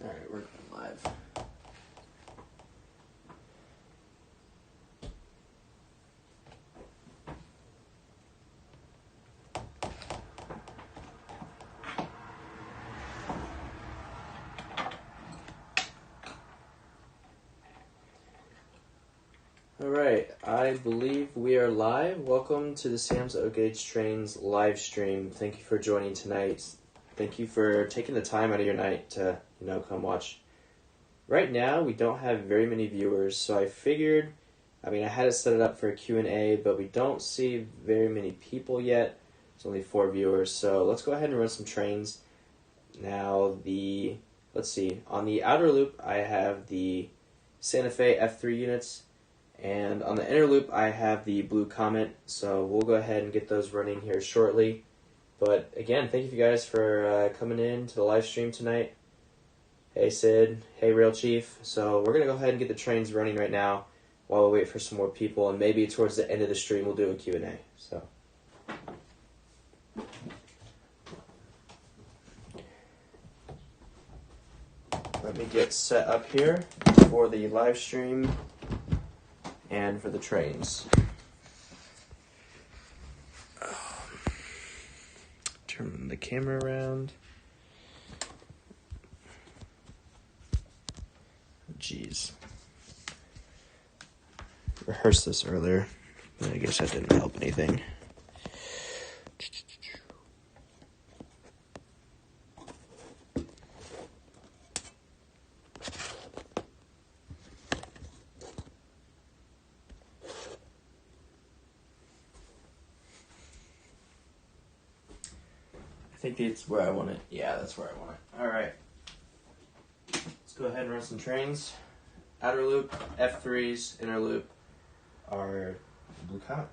Alright, we're going live. Alright, I believe we are live. Welcome to the Sam's Oak-Gauge Trains live stream. Thank you for joining tonight. Thank you for taking the time out of your night to, come watch. Right now, we don't have very many viewers, so I figured, I had it set it up for a Q&A, but we don't see very many people yet. It's only 4 viewers, so let's go ahead and run some trains. Now, let's see, on the outer loop, I have the Santa Fe F3 units. And on the inner loop, I have the Blue Comet, so we'll go ahead and get those running here shortly. But again, thank you guys for coming in to the live stream tonight. Hey Sid, hey Rail Chief. So we're going to go ahead and get the trains running right now while we wait for some more people, and maybe towards the end of the stream we'll do a Q&A. So. Let me get set up here for the live stream and for the trains. Turn the camera around. Jeez. Rehearsed this earlier, but I guess that didn't help anything. I think that's where I want it. Yeah, that's where I want it. Alright. Let's go ahead and run some trains. Outer loop, F3s, inner loop are Blue Comet.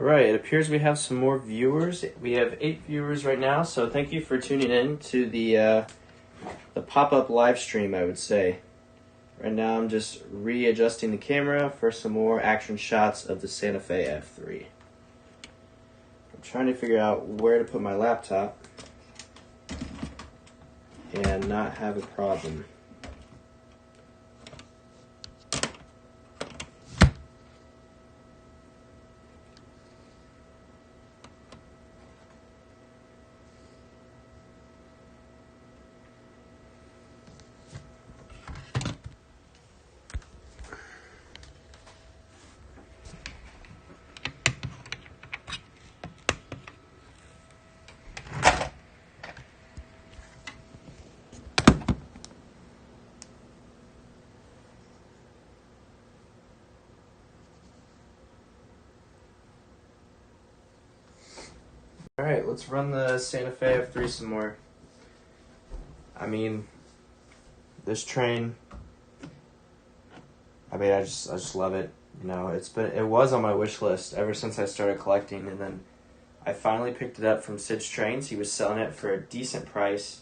Alright, it appears we have some more viewers. We have 8 viewers right now, so thank you for tuning in to the pop-up live stream, I would say. Right now I'm just readjusting the camera for some more action shots of the Santa Fe F3. I'm trying to figure out where to put my laptop and not have a problem. Alright, let's run the Santa Fe F3 some more. I mean, this train, I just love it. You know, it was on my wish list ever since I started collecting, and then I finally picked it up from Sid's Trains. He was selling it for a decent price,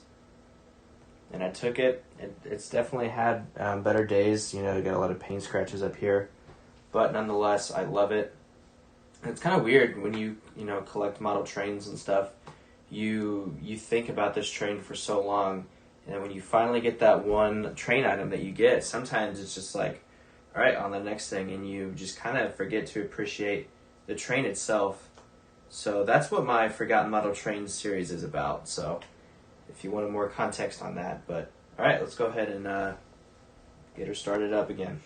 and I took it. It's definitely had better days. You know, you got a lot of paint scratches up here, but nonetheless, I love it. It's kind of weird when you collect model trains and stuff. You think about this train for so long, and then when you finally get that one train item that you get, sometimes it's just like, all right, on the next thing, and you just kind of forget to appreciate the train itself. So that's what my Forgotten Model Trains series is about. So if you wanted more context on that, but all right, let's go ahead and get her started up again.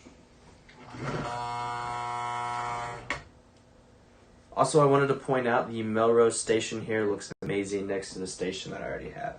Also, I wanted to point out the Melrose station here looks amazing next to the station that I already have.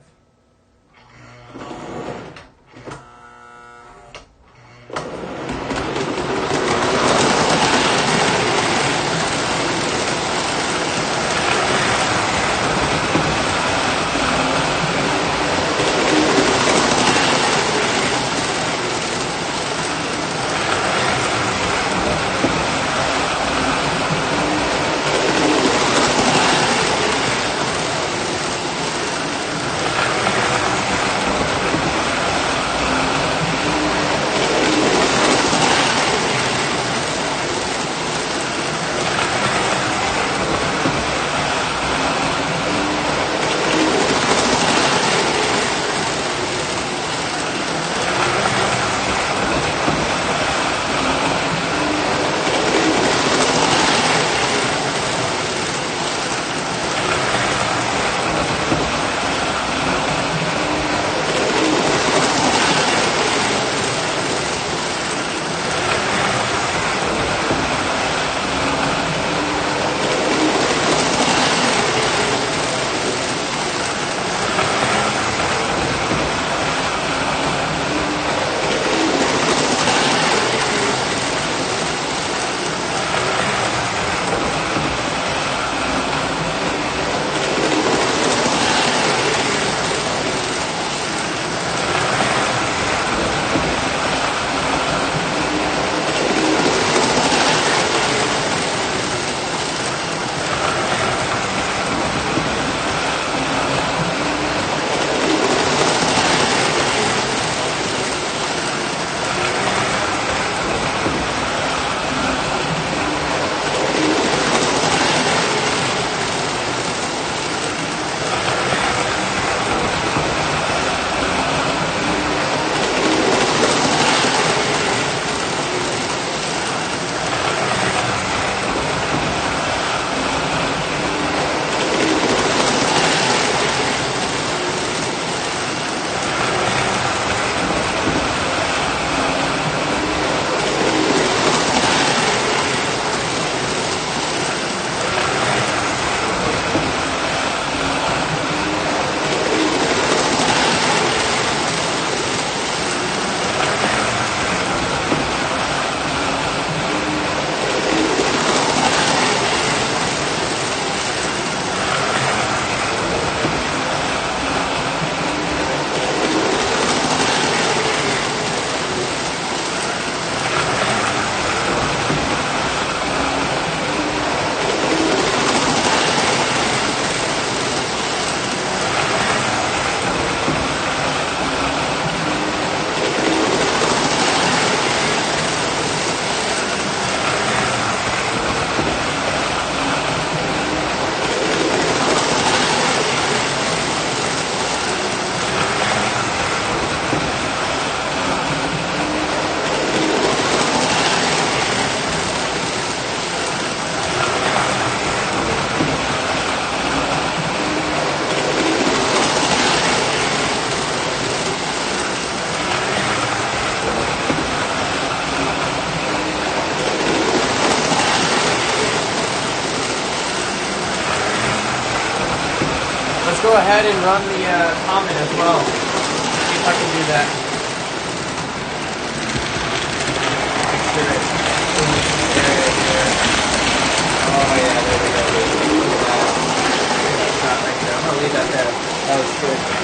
ahead and run the comment as well. See if I can do that. Make sure it moves there. Oh yeah, there we go. Look at that. Look at that shot right there. I'm gonna leave that there. That was good.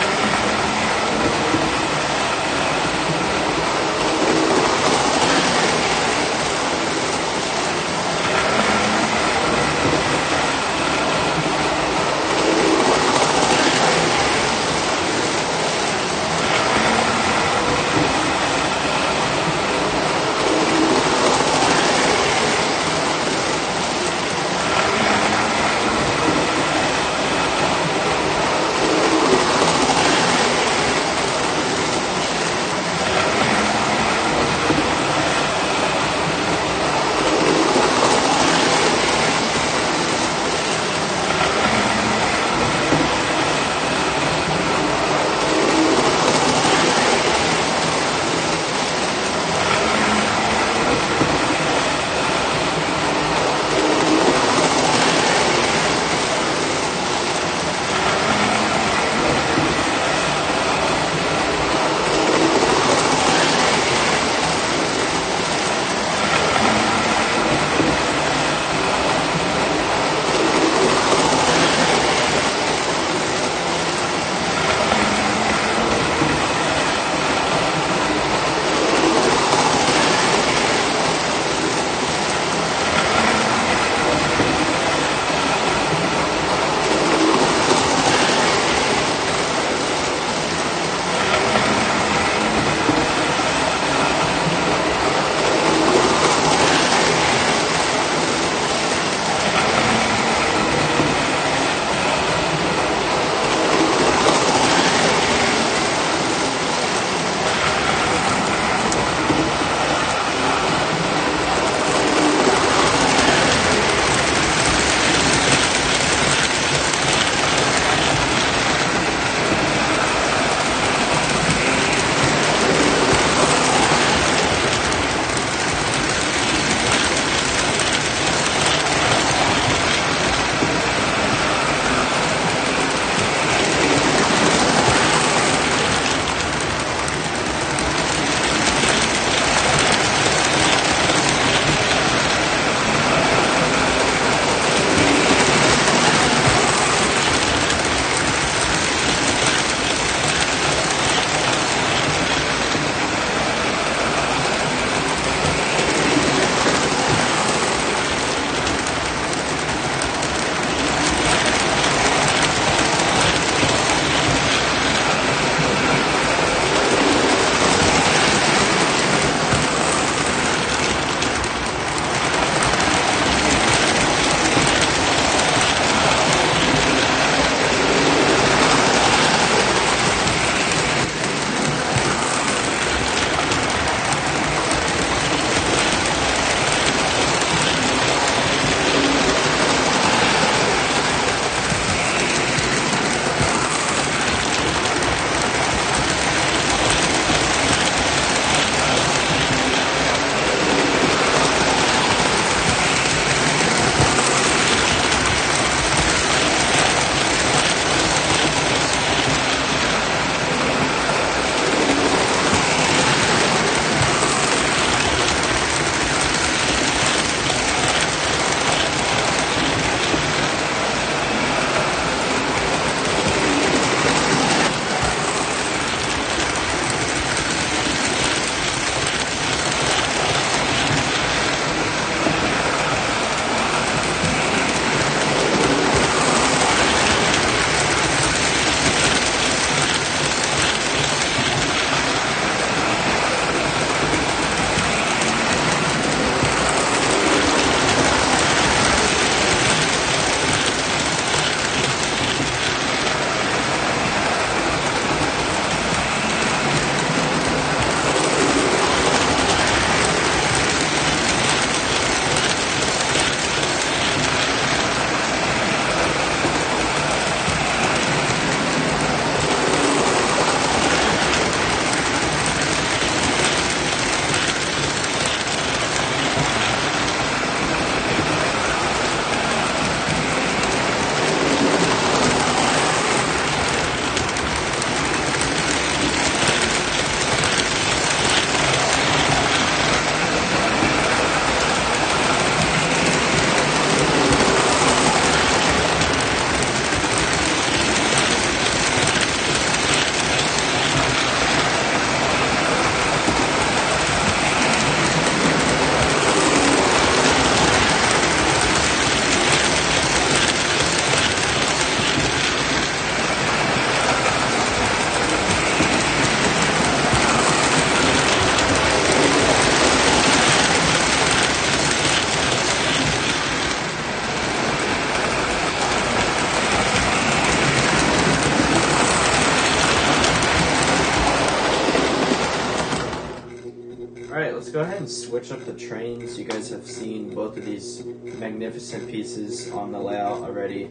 let's go ahead and switch up the trains. You guys have seen both of these magnificent pieces on the layout already.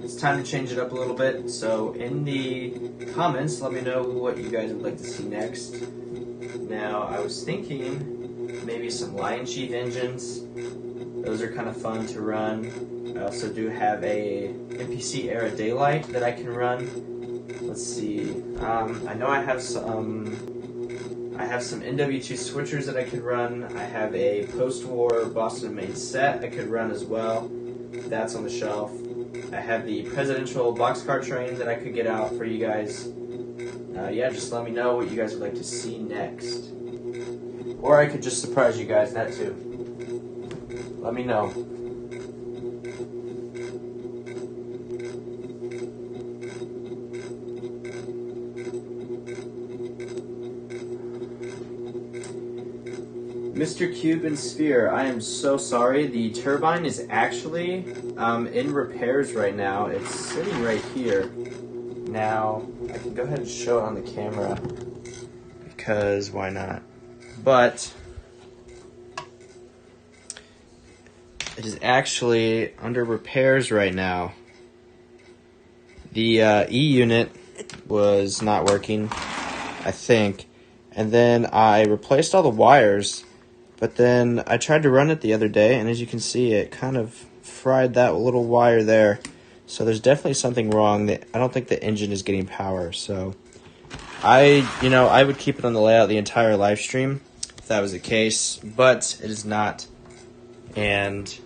It's time to change it up a little bit. So in the comments, let me know what you guys would like to see next. Now, I was thinking maybe some Lion Chief engines. Those are kind of fun to run. I also do have a NPC era daylight that I can run. Let's see. I know I have some NW2 switchers that I could run. I have a post-war Boston Main set I could run as well. That's on the shelf. I have the presidential boxcar train that I could get out for you guys. Yeah, just let me know what you guys would like to see next. Or I could just surprise you guys, that too. Let me know. Mr. Cube and Sphere, I am so sorry. The turbine is actually in repairs right now. It's sitting right here. Now, I can go ahead and show it on the camera because why not? But it is actually under repairs right now. The E unit was not working, I think. And then I replaced all the wires, but then I tried to run it the other day, and as you can see, it kind of fried that little wire there. So there's definitely something wrong. I don't think the engine is getting power. So I would keep it on the layout the entire live stream if that was the case, but it is not. And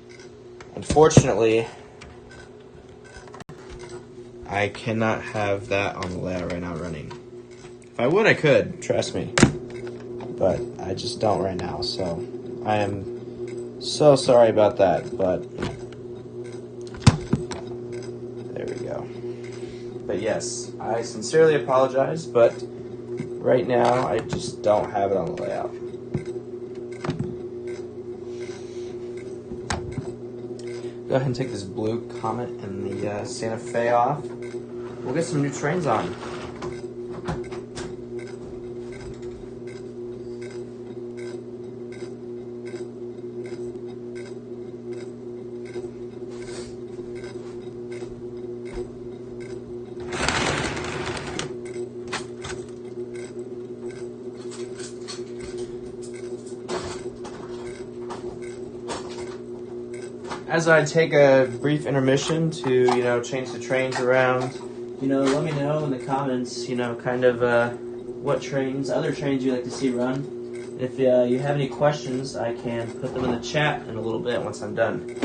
unfortunately, I cannot have that on the layout right now running. If I would, I could, trust me. But I just don't right now, so I am so sorry about that, but there we go. But yes, I sincerely apologize, but right now I just don't have it on the layout. Go ahead and take this blue Comet and the Santa Fe off. We'll get some new trains on. As I take a brief intermission to, change the trains around, let me know in the comments, kind of what other trains you'd like to see run. If you have any questions, I can put them in the chat in a little bit once I'm done.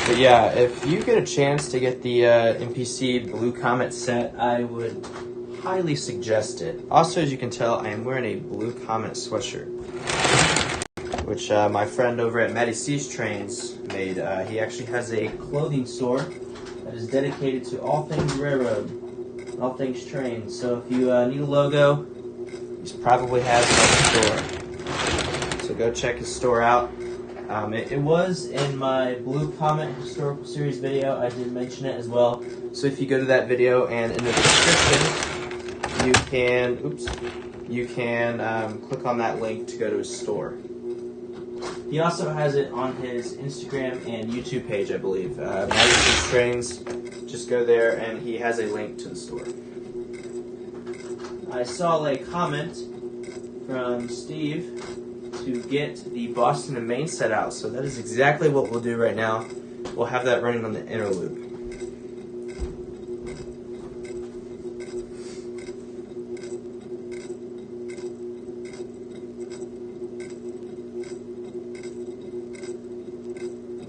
But yeah, if you get a chance to get the NPC Blue Comet set, I would highly suggest it. Also, as you can tell, I am wearing a Blue Comet sweatshirt, which my friend over at Matty C's Trains made. He actually has a clothing store that is dedicated to all things railroad, all things trains. So if you need a logo, he probably has it on the store. So go check his store out. It was in my Blue Comet Historical Series video. I did mention it as well. So if you go to that video and in the description, you can click on that link to go to his store. He also has it on his Instagram and YouTube page, I believe. Matty Trains. Just go there and he has a link to the store. I saw a comment from Steve to get the Boston and Main set out, so that is exactly what we'll do right now. We'll have that running on the inner loop.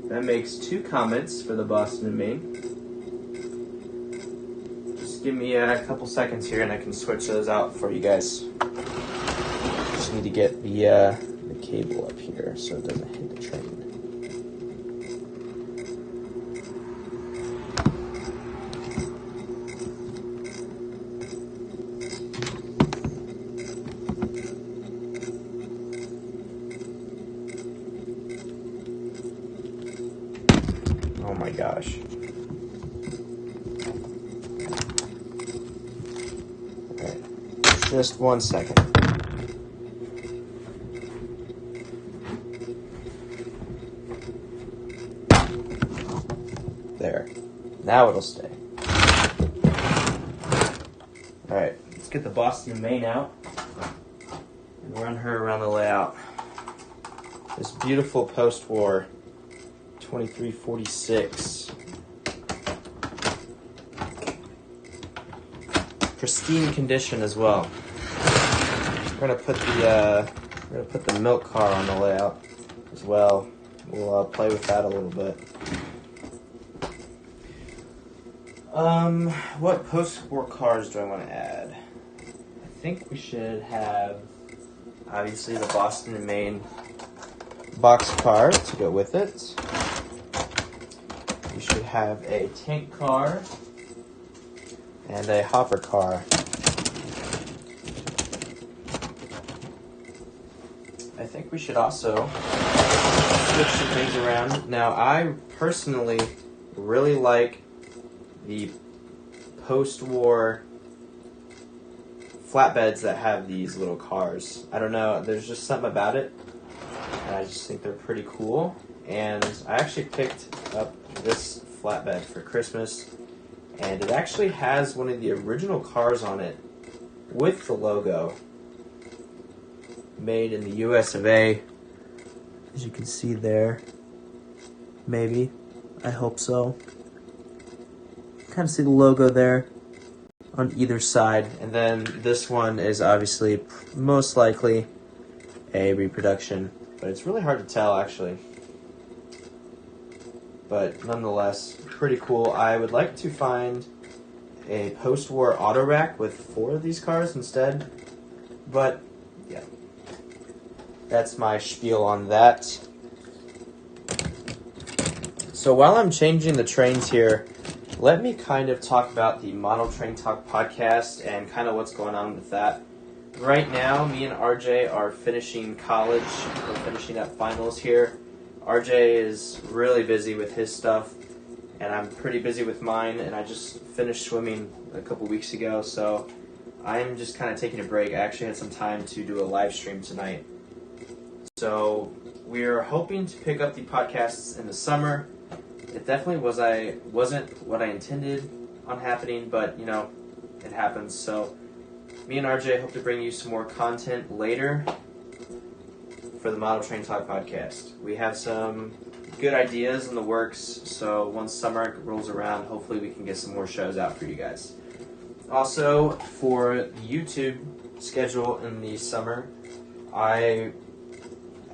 That makes 2 comments for the Boston and Main. Just give me a couple seconds here and I can switch those out for you guys. Just need to get the cable up here so it doesn't hit the train. gosh. Okay, just 1 second. There. Now it'll stay. Alright, let's get the Boston Maine out and run her around the layout. This beautiful post-war 2346. Pristine condition as well. We're gonna put the milk car on the layout as well. We'll play with that a little bit. What post-war cars do I want to add? I think we should have, obviously, the Boston and Maine box car to go with it. We should have a tank car and a hopper car. I think we should also switch some things around. Now, I personally really like the post-war flatbeds that have these little cars. I don't know, there's just something about it, and I just think they're pretty cool. And I actually picked up this flatbed for Christmas, and it actually has one of the original cars on it with the logo, made in the US of A, as you can see there. Maybe, I hope so. Kind of see the logo there on either side, and then this one is obviously most likely a reproduction, but it's really hard to tell actually. But nonetheless, pretty cool. I would like to find a post-war auto rack with 4 of these cars instead, but yeah, that's my spiel on that. So while I'm changing the trains here, let me kind of talk about the Model Train Talk podcast and kind of what's going on with that. Right now, me and RJ are finishing college. We're finishing up finals here. RJ is really busy with his stuff, and I'm pretty busy with mine, and I just finished swimming a couple weeks ago, so I'm just kind of taking a break. I actually had some time to do a live stream tonight. So we're hoping to pick up the podcasts in the summer. It definitely wasn't what I intended on happening, but, you know, it happens. So me and RJ hope to bring you some more content later for the Model Train Talk podcast. We have some good ideas in the works, so once summer rolls around, hopefully we can get some more shows out for you guys. Also, for the YouTube schedule in the summer, I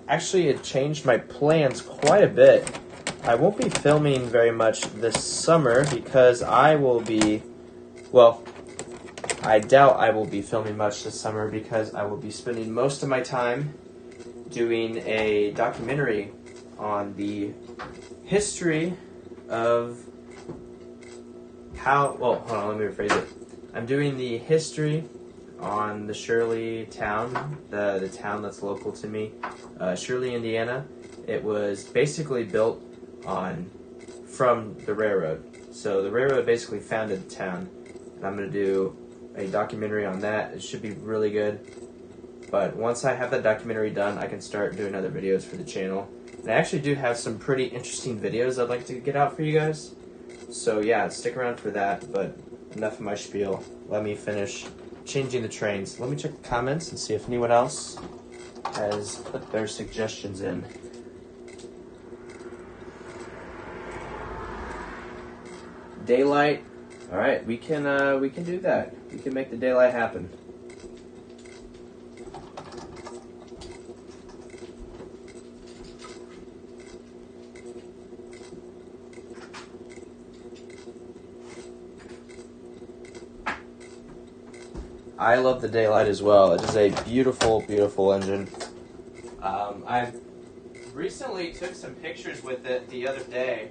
actually had changed my plans quite a bit. I won't be filming very much this summer because I doubt I will be filming much this summer because I will be spending most of my time doing a documentary on the history of hold on, let me rephrase it. I'm doing the history on the Shirley town, the town that's local to me, Shirley, Indiana. It was basically built from the railroad. So the railroad basically founded the town, and I'm going to do a documentary on that. It should be really good. But once I have that documentary done, I can start doing other videos for the channel. And I actually do have some pretty interesting videos I'd like to get out for you guys. So yeah, stick around for that, but enough of my spiel. Let me finish changing the trains. Let me check the comments and see if anyone else has put their suggestions in. Daylight. All right, we can do that. We can make the daylight happen. I love the daylight as well. It is a beautiful, beautiful engine. I recently took some pictures with it the other day,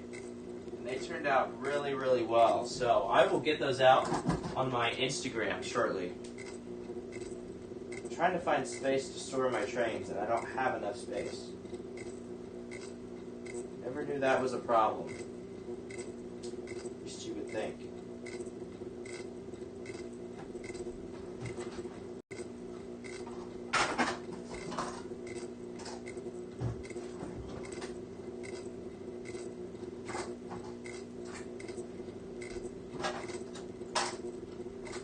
and they turned out really, really well. So I will get those out on my Instagram shortly. I'm trying to find space to store my trains, and I don't have enough space. Never knew that was a problem. think.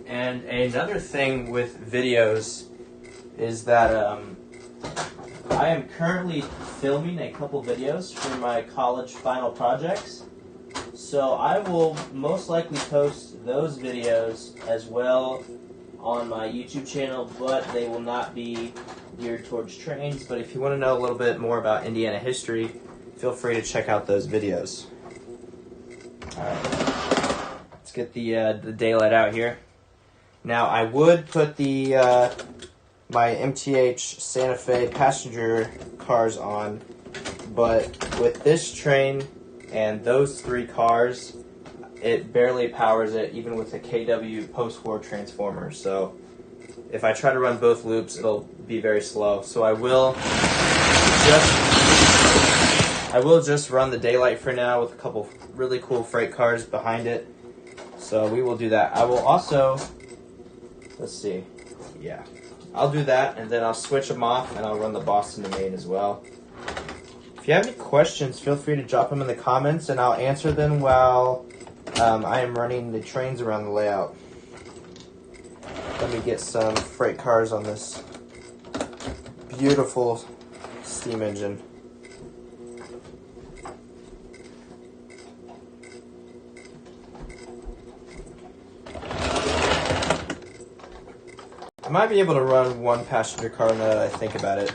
And another thing with videos is that I am currently filming a couple videos for my college final projects. So I will most likely post those videos as well on my YouTube channel, but they will not be geared towards trains. But if you want to know a little bit more about Indiana history, feel free to check out those videos. Alright, let's get the daylight out here. Now I would put my MTH Santa Fe passenger cars on, but with this train and those 3 cars, it barely powers it, even with a KW post-war transformer. So if I try to run both loops, it'll be very slow. So I will just run the daylight for now with a couple really cool freight cars behind it. So we will do that. I will also, let's see, yeah, I'll do that, and then I'll switch them off, and I'll run the Boston to Maine as well. If you have any questions, feel free to drop them in the comments, and I'll answer them while I am running the trains around the layout. Let me get some freight cars on this beautiful steam engine. I might be able to run 1 passenger car now that I think about it.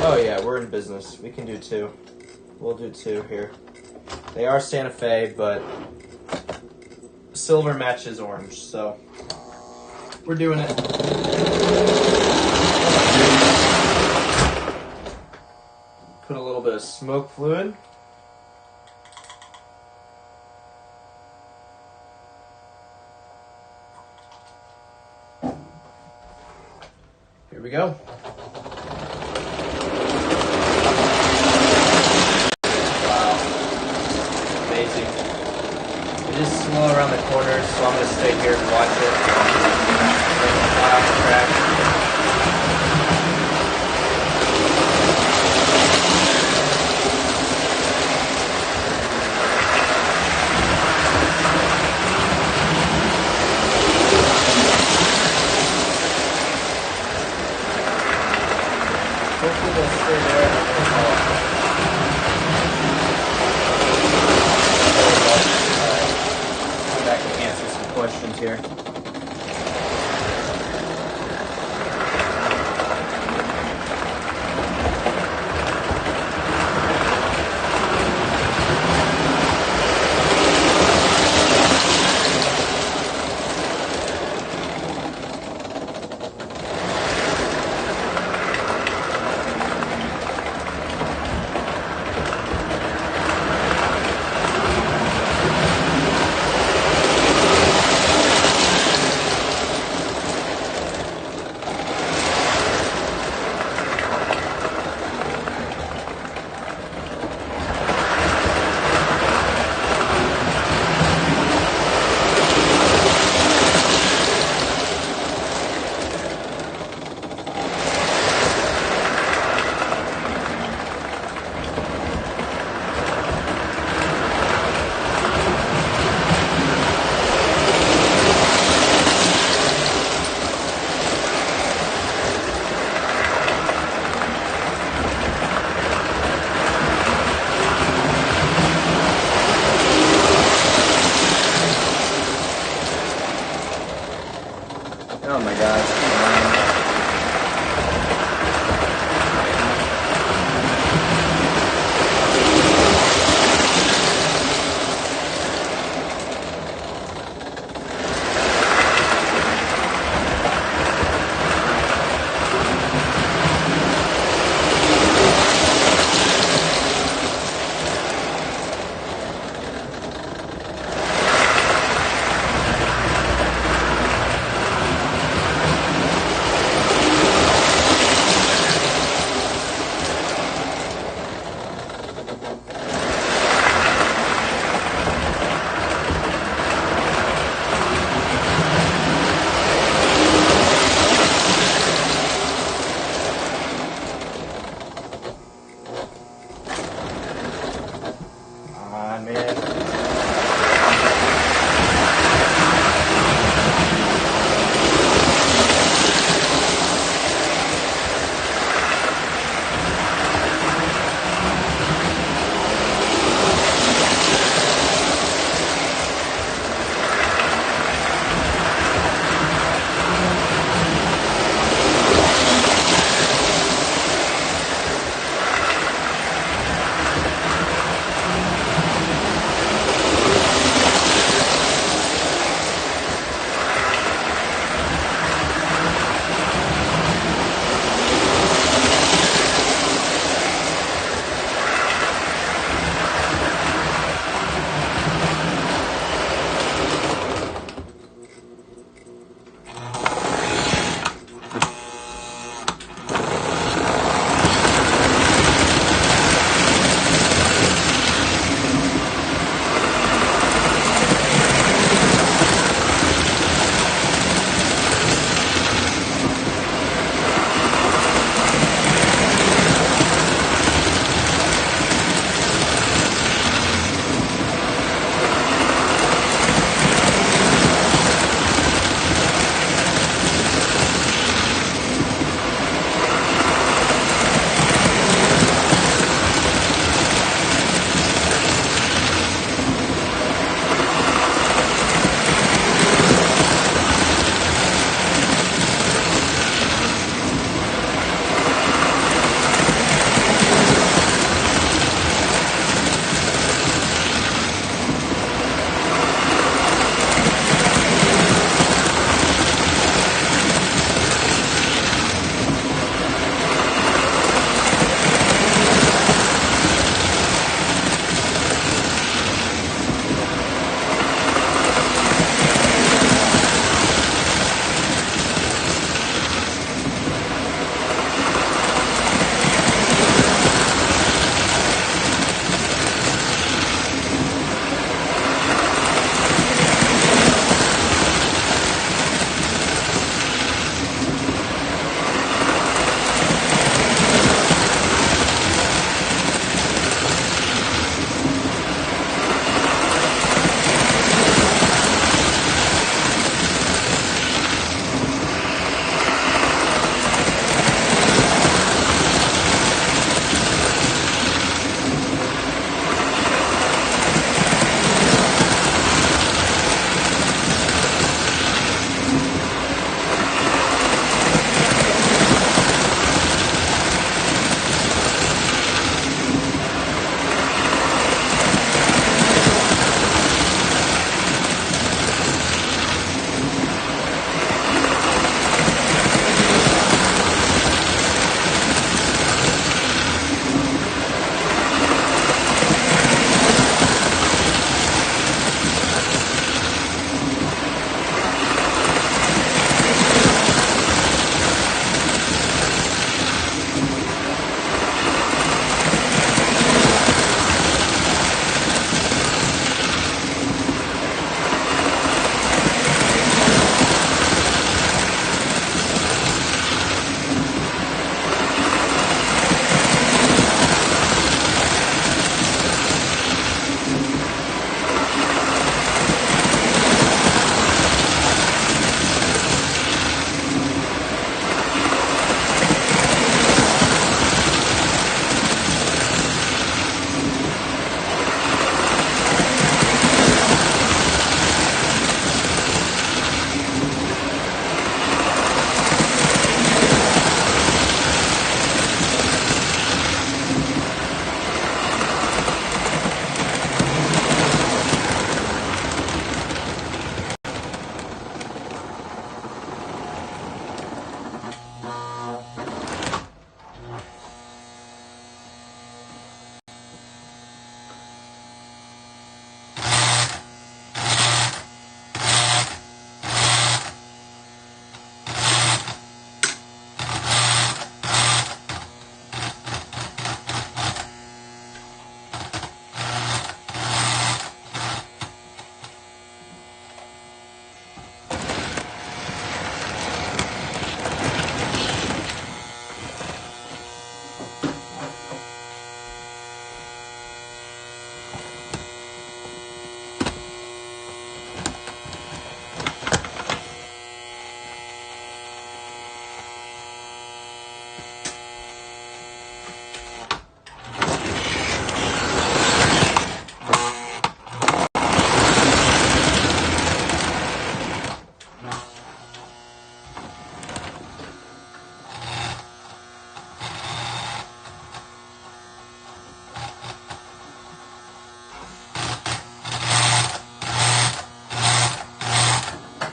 Oh yeah, we're in business. We can do 2. We'll do 2 here. They are Santa Fe, but silver matches orange, so we're doing it. Put a little bit of smoke fluid. Here we go. It is slow around the corners, so I'm going to stay here and watch it. Fly off the track. Hopefully they'll stay there. Come back and answer some questions here.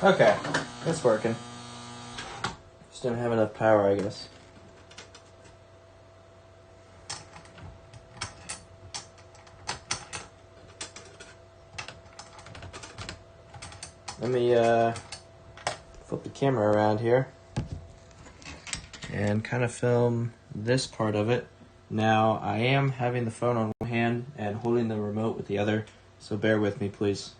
Okay, it's working. Just didn't have enough power, I guess. Let me flip the camera around here and kind of film this part of it. Now, I am having the phone on one hand and holding the remote with the other, so bear with me, please.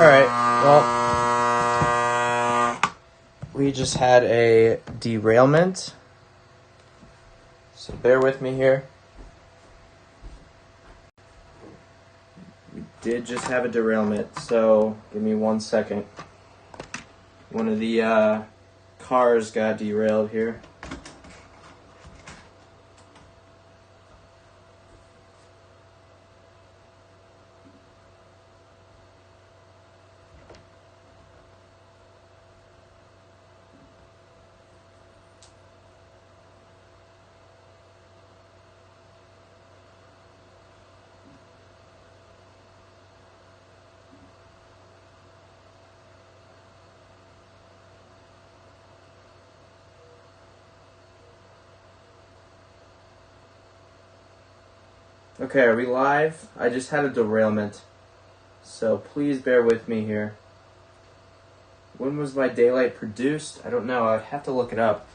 Alright, well, we just had a derailment, so bear with me here. We did just have a derailment, so give me 1 second. One of the cars got derailed here. Okay, are we live? I just had a derailment, so please bear with me here. When was my daylight produced? I don't know. I'd have to look it up.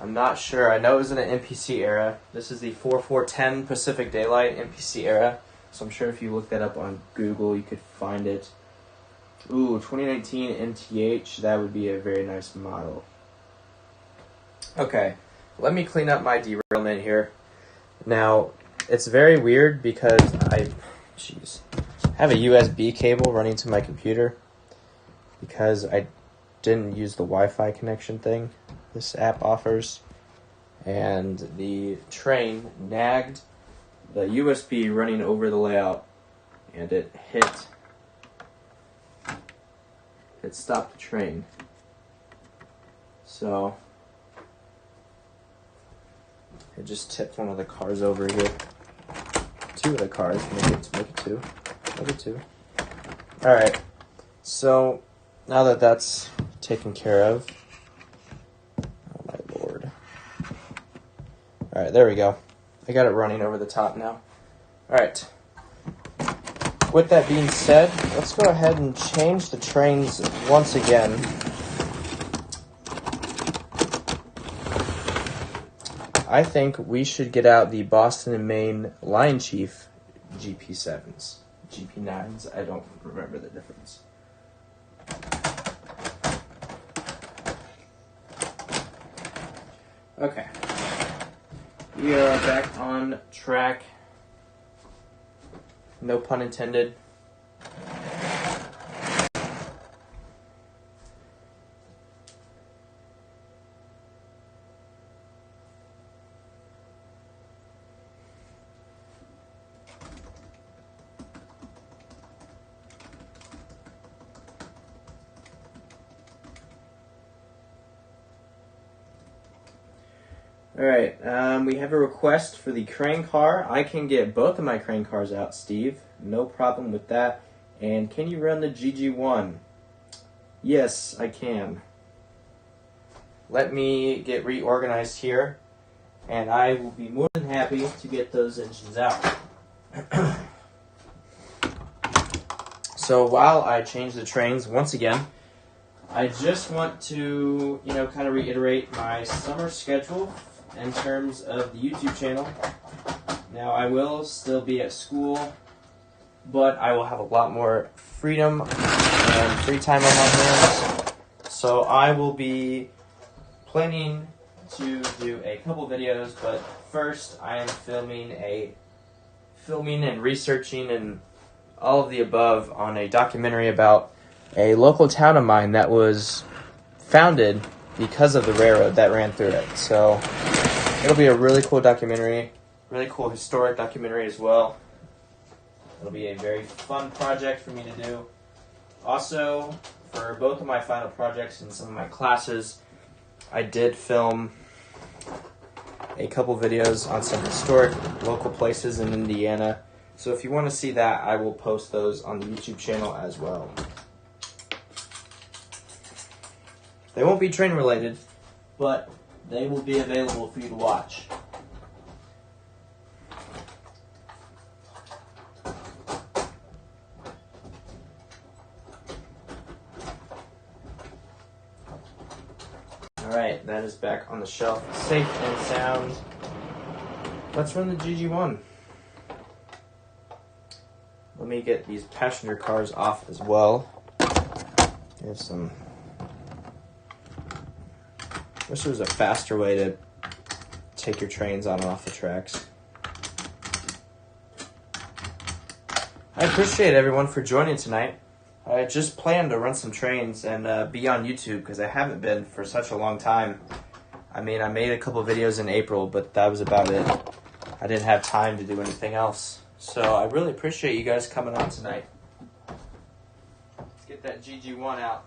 I'm not sure. I know it was in an NPC era. This is the 4410 Pacific Daylight NPC era, so I'm sure if you look that up on Google, you could find it. Ooh, 2019 NTH. That would be a very nice model. Okay, let me clean up my derailment here. Now, it's very weird because I have a USB cable running to my computer because I didn't use the Wi-Fi connection thing this app offers, and the train nagged the USB running over the layout, and it stopped the train. So it just tipped one of the cars over here. Two of the cars, make it two. Make it two. Alright, so now that that's taken care of, oh my lord. Alright, there we go. I got it running over the top now. Alright. With that being said, let's go ahead and change the trains once again. I think we should get out the Boston and Maine Lion Chief GP7s. GP9s, I don't remember the difference. Okay. We are back on track. No pun intended. Alright, we have a request for the crane car. I can get both of my crane cars out, Steve. No problem with that. And can you run the GG1? Yes, I can. Let me get reorganized here, and I will be more than happy to get those engines out. So while I change the trains once again, I just want to, kind of reiterate my summer schedule in terms of the YouTube channel. Now, I will still be at school, but I will have a lot more freedom and free time on my hands. So I will be planning to do a couple videos, but first I am filming and researching and all of the above on a documentary about a local town of mine that was founded because of the railroad that ran through it. So it'll be a really cool documentary, really cool historic documentary as well. It'll be a very fun project for me to do. Also, for both of my final projects and some of my classes, I did film a couple videos on some historic local places in Indiana. So if you want to see that, I will post those on the YouTube channel as well. They won't be train related, but they will be available for you to watch. Alright, that is back on the shelf, safe and sound. Let's run the GG1. Let me get these passenger cars off as well. There's some... Wish there was a faster way to take your trains on and off the tracks. I appreciate everyone for joining tonight. I just planned to run some trains and be on YouTube because I haven't been for such a long time. I mean, I made a couple videos in April, but that was about it. I didn't have time to do anything else. So I really appreciate you guys coming on tonight. Let's get that GG1 out.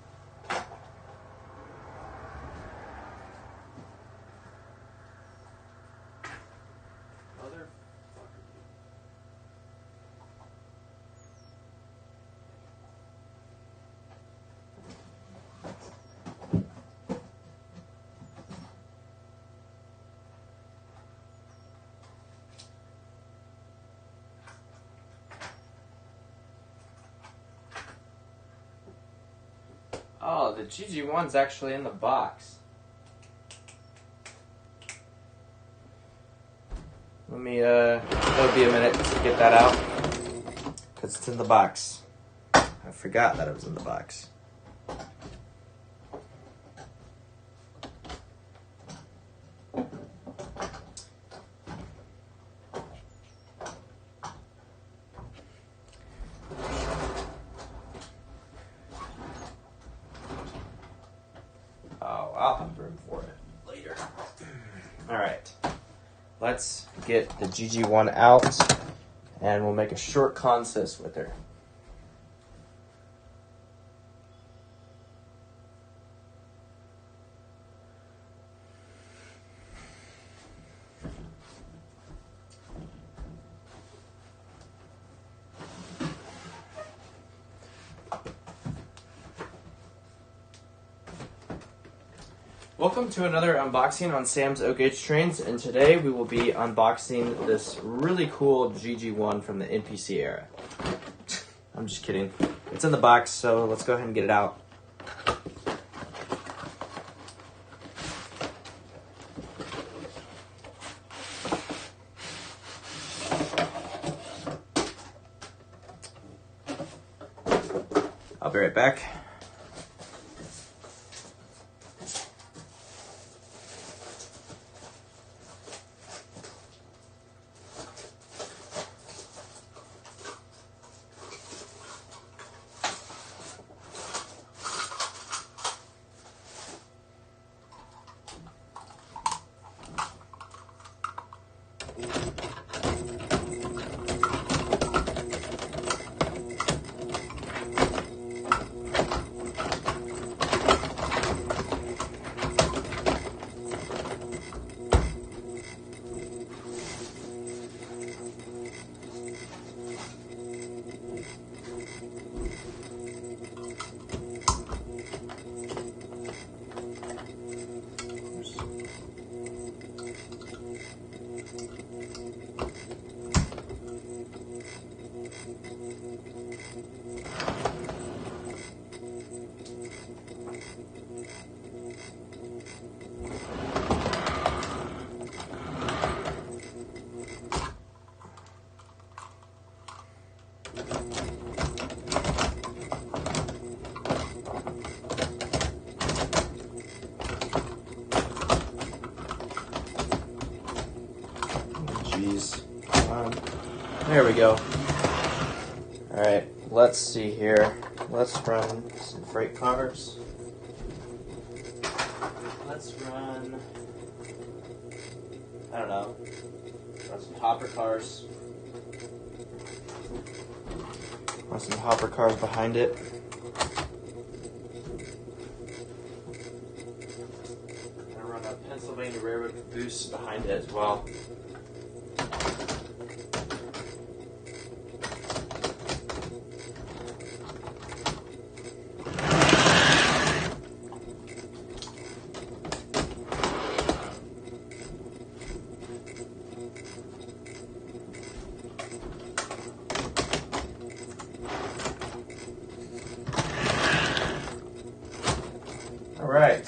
Oh, the GG1's actually in the box. Let me, it'll be a minute to get that out, because it's in the box. I forgot that it was in the box. I'll have room for it later. Alright, let's get the GG1 out and we'll make a short consist with her. Welcome to another unboxing on Sam's O-Gauge Trains, and today we will be unboxing this really cool GG1 from the NPC era. I'm just kidding. It's in the box, so let's go ahead and get it out. I'll be right back. There we go. Alright, let's see here. Let's run some freight cars. Let's run, I don't know, run some hopper cars. Run some hopper cars behind it. And run a Pennsylvania Railroad caboose behind it as well. All right.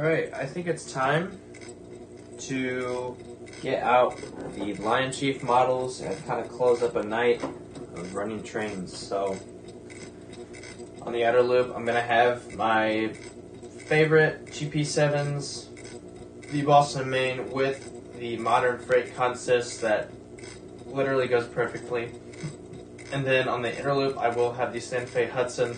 Alright, I think it's time to get out the Lion Chief models and kind of close up a night of running trains. So, on the outer loop, I'm going to have my favorite GP7s, the Boston and Maine, with the modern freight consist that literally goes perfectly. And then on the inner loop, I will have the Santa Fe Hudson.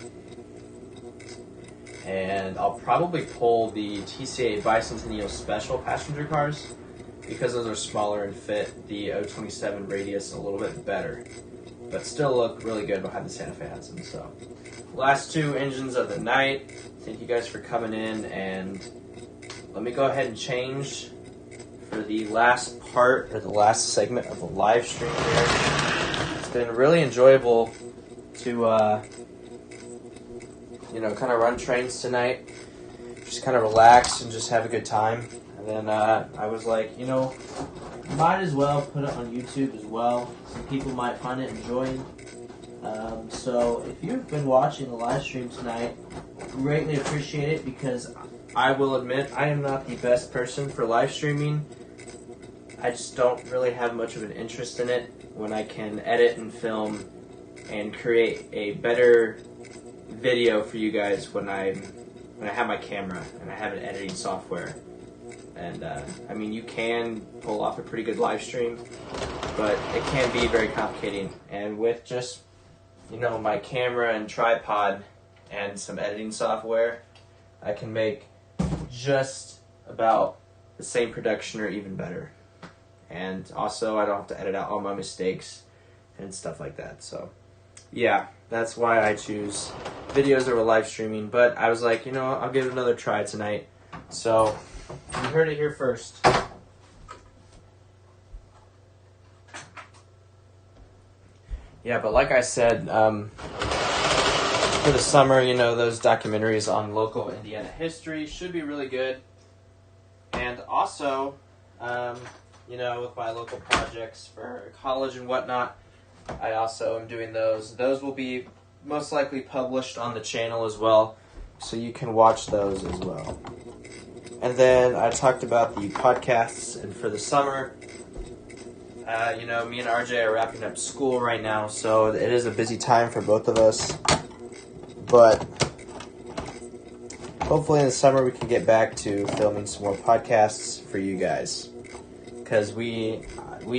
And I'll probably pull the TCA Bicentennial Special passenger cars because those are smaller and fit the 027 radius a little bit better, but still look really good behind the Santa Fe Hudson. So, last two engines of the night. Thank you guys for coming in, and let me go ahead and change for the last part or the last segment of the live stream here. It's been really enjoyable to kind of run trains tonight, just kind of relax and just have a good time. And then I was like, might as well put it on YouTube as well. Some people might find it enjoying. So if you've been watching the live stream tonight, greatly appreciate it, because I will admit I am not the best person for live streaming. I just don't really have much of an interest in it when I can edit and film and create a better video for you guys when I have my camera and I have an editing software. And you can pull off a pretty good live stream, but it can be very complicating. And with just my camera and tripod and some editing software, I can make just about the same production or even better. And also, I don't have to edit out all my mistakes and stuff like that. So, yeah, that's why I choose videos over live streaming. But I was like, I'll give it another try tonight. So, you heard it here first. Yeah, but like I said, for the summer, those documentaries on local Indiana history should be really good. And also, with my local projects for college and whatnot, I also am doing those. Those will be most likely published on the channel as well, so you can watch those as well. And then I talked about the podcasts, and for the summer, me and RJ are wrapping up school right now, so it is a busy time for both of us. But hopefully in the summer we can get back to filming some more podcasts for you guys, because we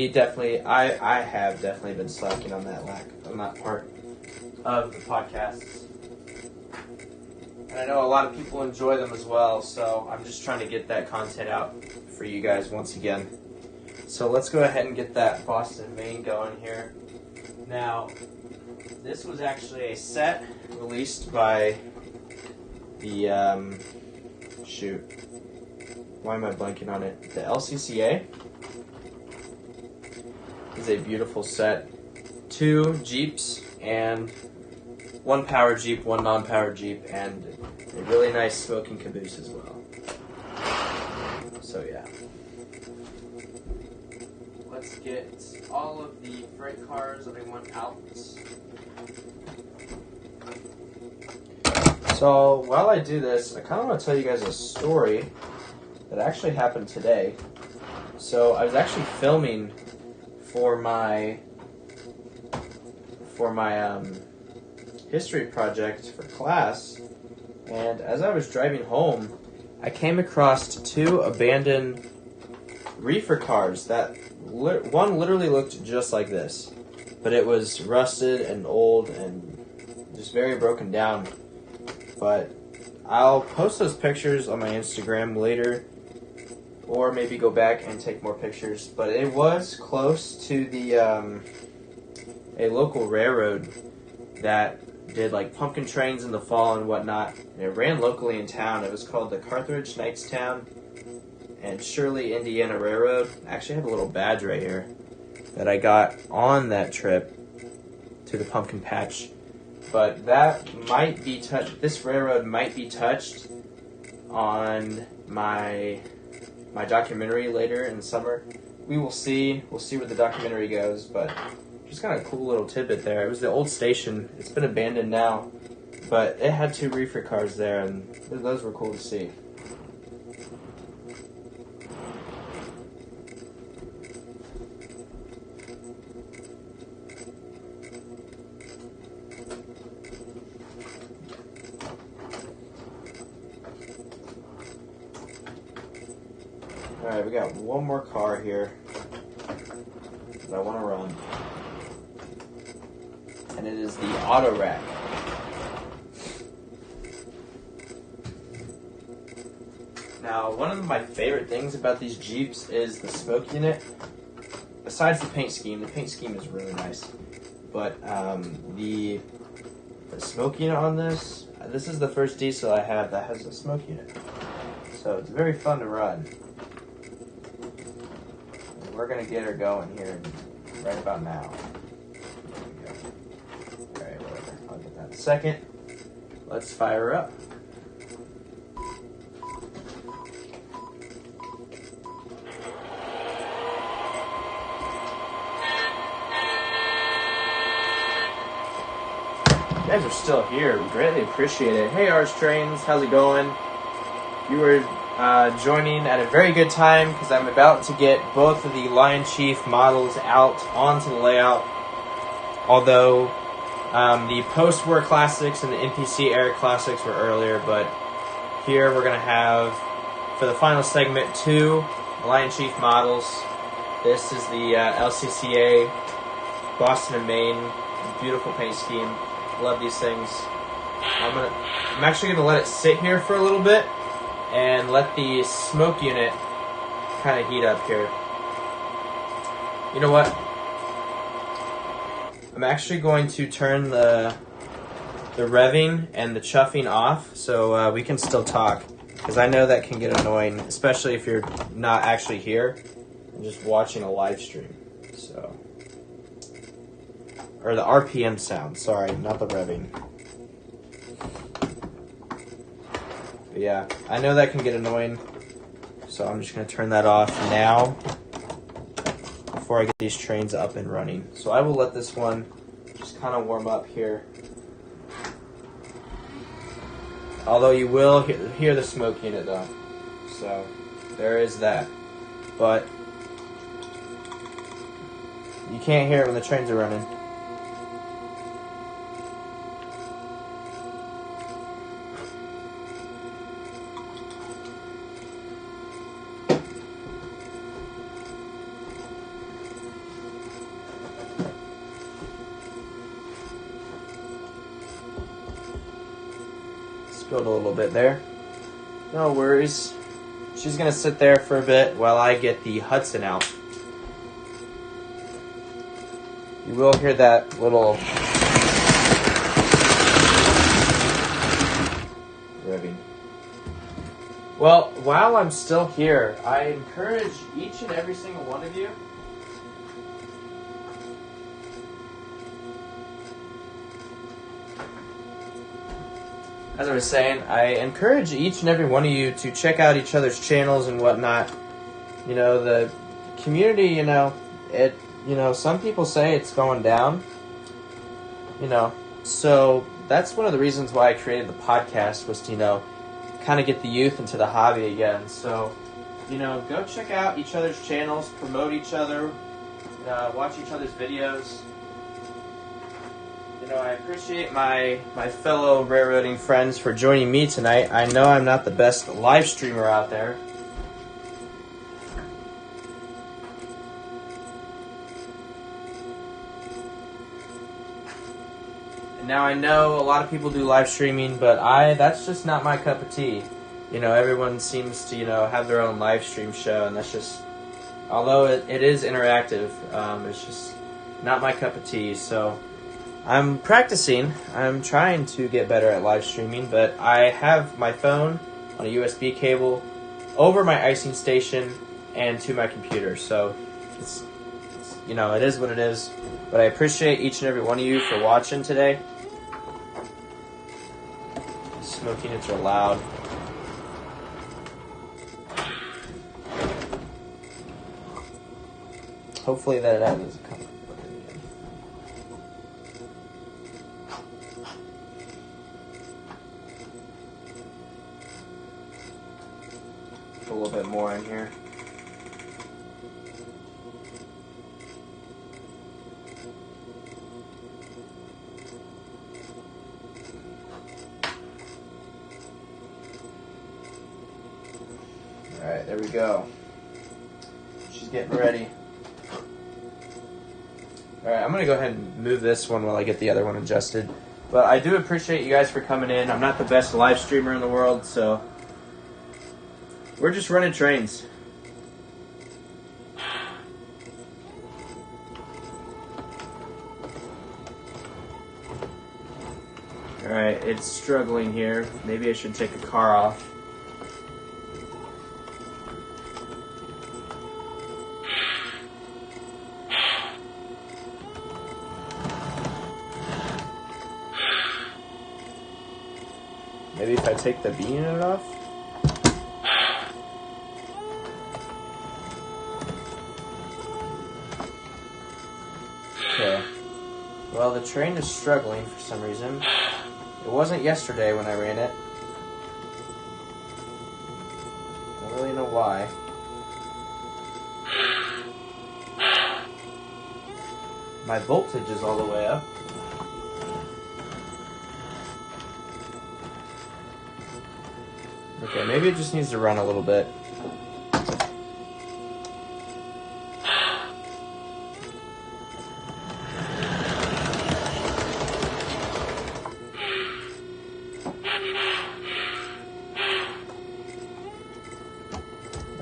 definitely, I have definitely been slacking on that part of the podcasts. And I know a lot of people enjoy them as well, so I'm just trying to get that content out for you guys once again. So let's go ahead and get that Boston, Maine going here. Now, this was actually a set released by the, why am I blanking on it? The LCCA. It's a beautiful set. 2 Jeeps and 1 power Jeep, 1 non-power Jeep, and a really nice smoking caboose as well. So yeah. Let's get all of the freight cars that I want out. So while I do this, I kind of want to tell you guys a story that actually happened today. So I was actually filming for my history project for class, and as I was driving home, I came across 2 abandoned reefer cars that one literally looked just like this, but it was rusted and old and just very broken down. But I'll post those pictures on my Instagram later, or maybe go back and take more pictures. But it was close to the a local railroad that did like pumpkin trains in the fall and whatnot, and it ran locally in town. It was called the Carthage Knightstown and Shirley, Indiana Railroad. I actually have a little badge right here that I got on that trip to the pumpkin patch. But that might be touched. This railroad might be touched on my documentary later in the summer. We will see. We'll see where the documentary goes. But just kind of a cool little tidbit there. It was the old station. It's been abandoned now, but it had 2 reefer cars there, and those were cool to see. Alright, we got one more car here that I want to run. And it is the auto rack. Now, one of my favorite things about these Jeeps is the smoke unit. Besides the paint scheme is really nice. But the smoke unit on this is the first diesel I have that has a smoke unit. So it's very fun to run. We're going to get her going here right about now. Alright, whatever. I'll get that in a second. Let's fire her up. You guys are still here. We greatly appreciate it. Hey, Arch Trains. How's it going? You were joining at a very good time because I'm about to get both of the Lion Chief models out onto the layout. Although the post-war classics and the NPC era classics were earlier, but here we're going to have, for the final segment, 2 Lion Chief models. This is the LCCA Boston and Maine. Beautiful paint scheme. Love these things. I'm actually going to let it sit here for a little bit and let the smoke unit kind of heat up here. You know what? I'm actually going to turn the revving and the chuffing off so we can still talk, because I know that can get annoying, especially if you're not actually here and just watching a live stream. So, or the RPM sound, sorry, not the revving. But yeah, I know that can get annoying, so I'm just going to turn that off now before I get these trains up and running. So I will let this one just kind of warm up here. Although you will hear the smoke unit though, so there is that. But you can't hear it when the trains are running. Spilled a little bit there. No worries. She's gonna sit there for a bit while I get the Hudson out. You will hear that little revving. Well, while I'm still here, I encourage each and every single one of you as I was saying, I encourage each and every one of you to check out each other's channels and whatnot. You know, the community, some people say it's going down. So that's one of the reasons why I created the podcast, was to, kind of get the youth into the hobby again. So, go check out each other's channels, promote each other, watch each other's videos. I appreciate my fellow railroading friends for joining me tonight. I know I'm not the best live streamer out there. And now I know a lot of people do live streaming, but that's just not my cup of tea. Everyone seems to, have their own live stream show, and that's just, although it is interactive, it's just not my cup of tea, so I'm practicing. I'm trying to get better at live streaming, but I have my phone on a USB cable over my icing station and to my computer. So, it is what it is. But I appreciate each and every one of you for watching today. Smoke units are loud. Hopefully that doesn't come. Put a little bit more in here. Alright, there we go. She's getting ready. Alright, I'm going to go ahead and move this one while I get the other one adjusted. But I do appreciate you guys for coming in. I'm not the best live streamer in the world, so we're just running trains. Alright, it's struggling here. Maybe I should take the car off. Maybe if I take the B unit off? Okay. Well, the train is struggling for some reason. It wasn't yesterday when I ran it. Don't really know why. My voltage is all the way up. Okay, maybe it just needs to run a little bit.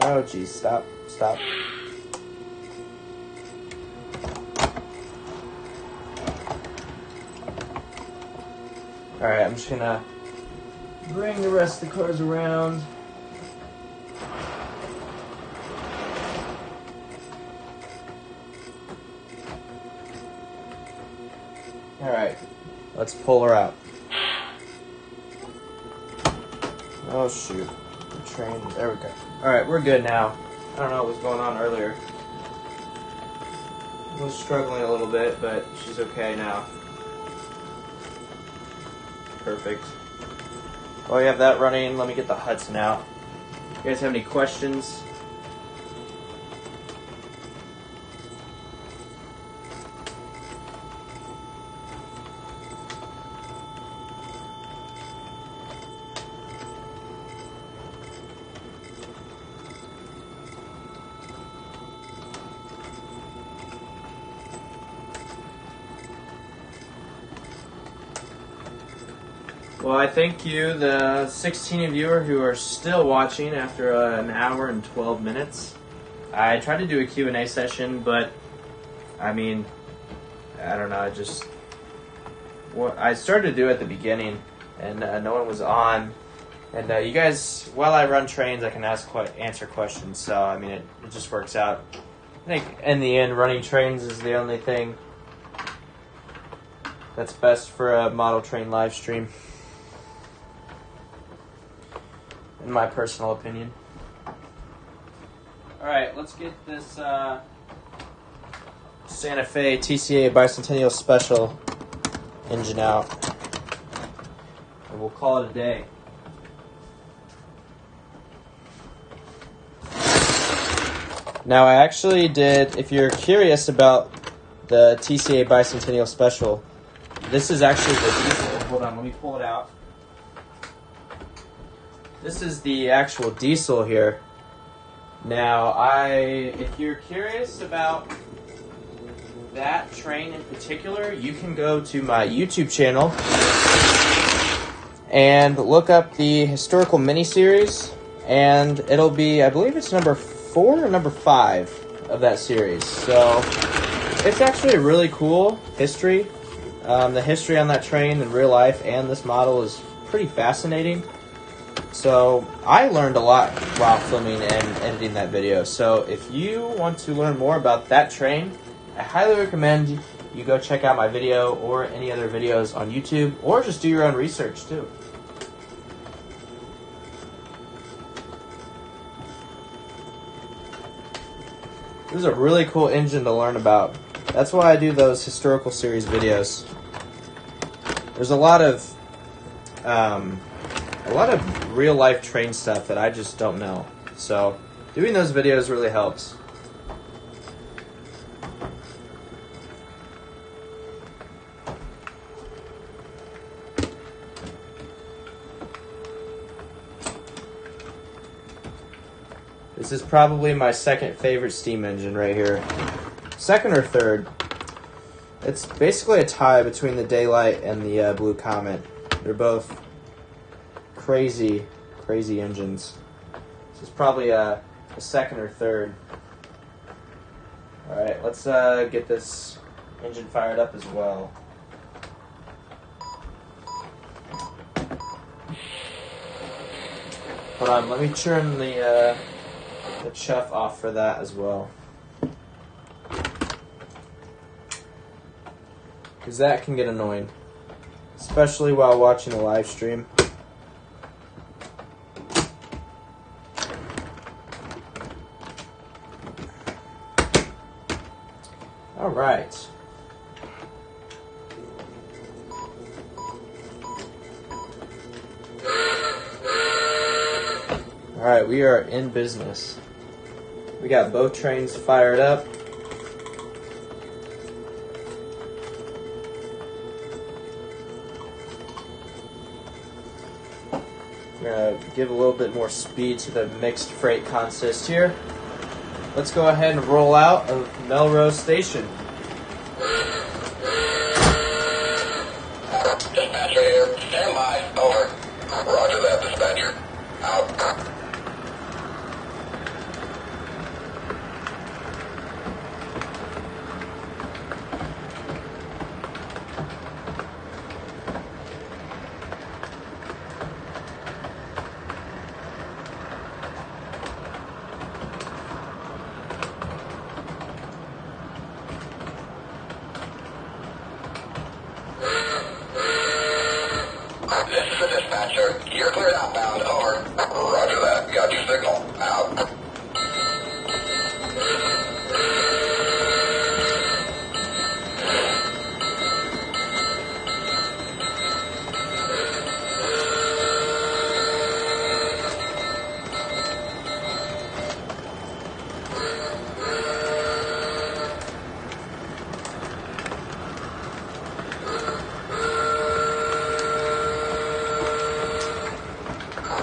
Oh geez, stop. Alright, I'm just gonna bring the rest of the cars around. Alright, let's pull her out. Oh shoot. The train, there we go. Alright, we're good now. I don't know what was going on earlier. I was struggling a little bit, but she's okay now. Perfect. While we have that running, let me get the Hudson out. You guys have any questions? Well, I thank you, the 16 of you who are still watching after an hour and 12 minutes. I tried to do a Q&A session, but, I mean, I don't know, I started to do it at the beginning, and no one was on. And you guys, while I run trains, I can answer questions, so, I mean, it just works out. I think, in the end, running trains is the only thing that's best for a model train live stream. In my personal opinion. Alright, let's get this Santa Fe TCA Bicentennial Special engine out. And we'll call it a day. Now I actually did, if you're curious about the TCA Bicentennial Special, this is actually the diesel. Hold on, let me pull it out. This is the actual diesel here. Now, if you're curious about that train in particular, you can go to my YouTube channel and look up the historical miniseries, and it'll be, I believe it's number 4 or number 5 of that series. So, it's actually a really cool history. The history on that train in real life and this model is pretty fascinating. So I learned a lot while filming and editing that video. So if you want to learn more about that train, I highly recommend you go check out my video or any other videos on YouTube, or just do your own research too. This is a really cool engine to learn about. That's why I do those historical series videos. There's a lot of a lot of real life train stuff that I just don't know. So doing those videos really helps. This is probably my second favorite steam engine right here. Second or third. It's basically a tie between the Daylight and the Blue Comet. They're both crazy, crazy engines. This is probably a second or third. Alright, let's get this engine fired up as well. Hold on, let me turn the chuff off for that as well. Because that can get annoying, especially while watching a live stream. All right. All right, we are in business. We got both trains fired up. We're going to give a little bit more speed to the mixed freight consist here. Let's go ahead and roll out of Melrose Station. Dispatcher here. Stand by. Over. Roger that, dispatcher. Out. This is the dispatcher. You're cleared outbound. Over. Roger that. Got your signal. Out.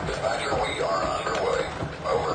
Dispatcher, we are underway. Over.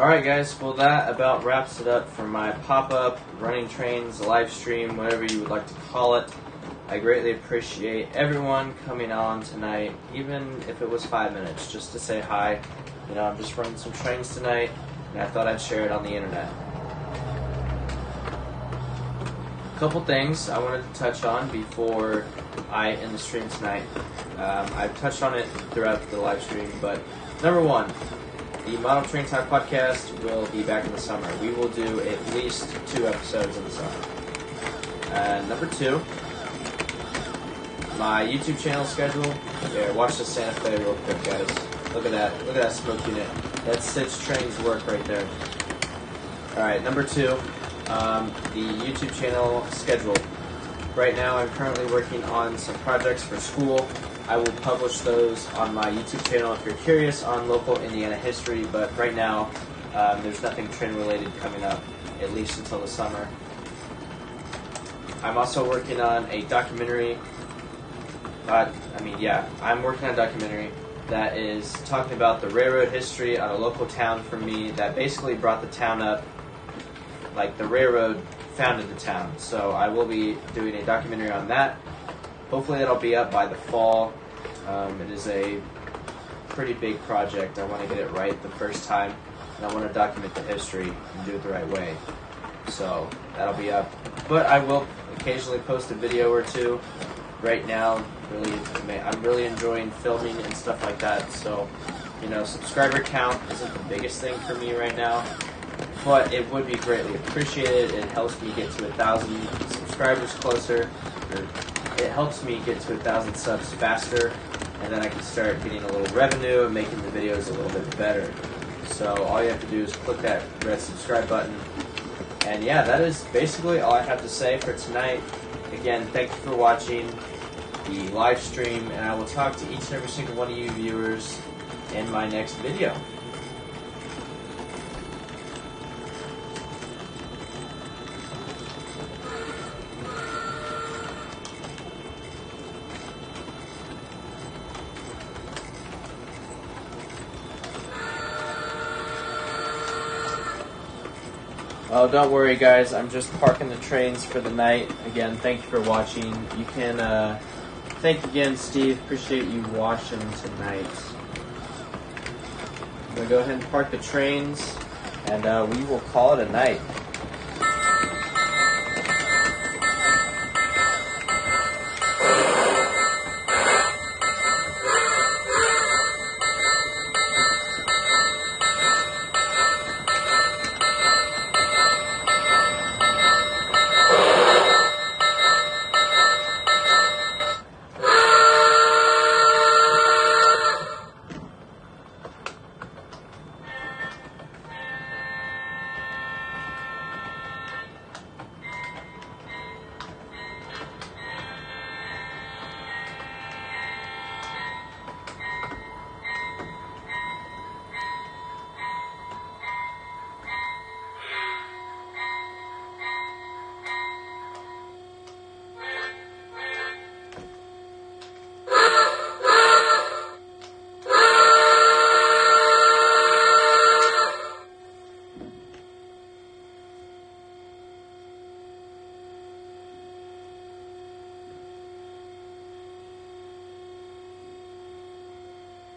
Alright guys, well that about wraps it up for my pop-up, running trains, live stream, whatever you would like to call it. I greatly appreciate everyone coming on tonight, even if it was 5 minutes, just to say hi. You know, I'm just running some trains tonight, and I thought I'd share it on the internet. A couple things I wanted to touch on before I end the stream tonight. I've touched on it throughout the live stream, but number one, the Model Train Talk podcast will be back in the summer. We will do at least 2 episodes in the summer. And number 2, my YouTube channel schedule. Here, watch the Santa Fe real quick, guys. Look at that. Look at that smoke unit. That's 6 trains work right there. Alright, number 2, the YouTube channel schedule. Right now, I'm currently working on some projects for school. I will publish those on my YouTube channel if you're curious on local Indiana history, but right now there's nothing train-related coming up, at least until the summer. I'm also working on a documentary, I'm working on a documentary that is talking about the railroad history on a local town for me that basically brought the town up, like the railroad founded the town. So I will be doing a documentary on that. Hopefully that'll be up by the fall. It is a pretty big project. I want to get it right the first time, and I want to document the history and do it the right way. So that'll be up. But I will occasionally post a video or two. Right now, I'm really enjoying filming and stuff like that. So, you know, subscriber count isn't the biggest thing for me right now, but it would be greatly appreciated. It helps me get to 1,000 subscribers closer. It helps me get to 1,000 subs faster, and then I can start getting a little revenue and making the videos a little bit better. So all you have to do is click that red subscribe button. And yeah, that is basically all I have to say for tonight. Again, thank you for watching the live stream, and I will talk to each and every single one of you viewers in my next video. Oh, don't worry guys, I'm just parking the trains for the night. Again, thank you for watching. You can, thank you again, Steve. Appreciate you watching tonight. I'm going to go ahead and park the trains, and we will call it a night.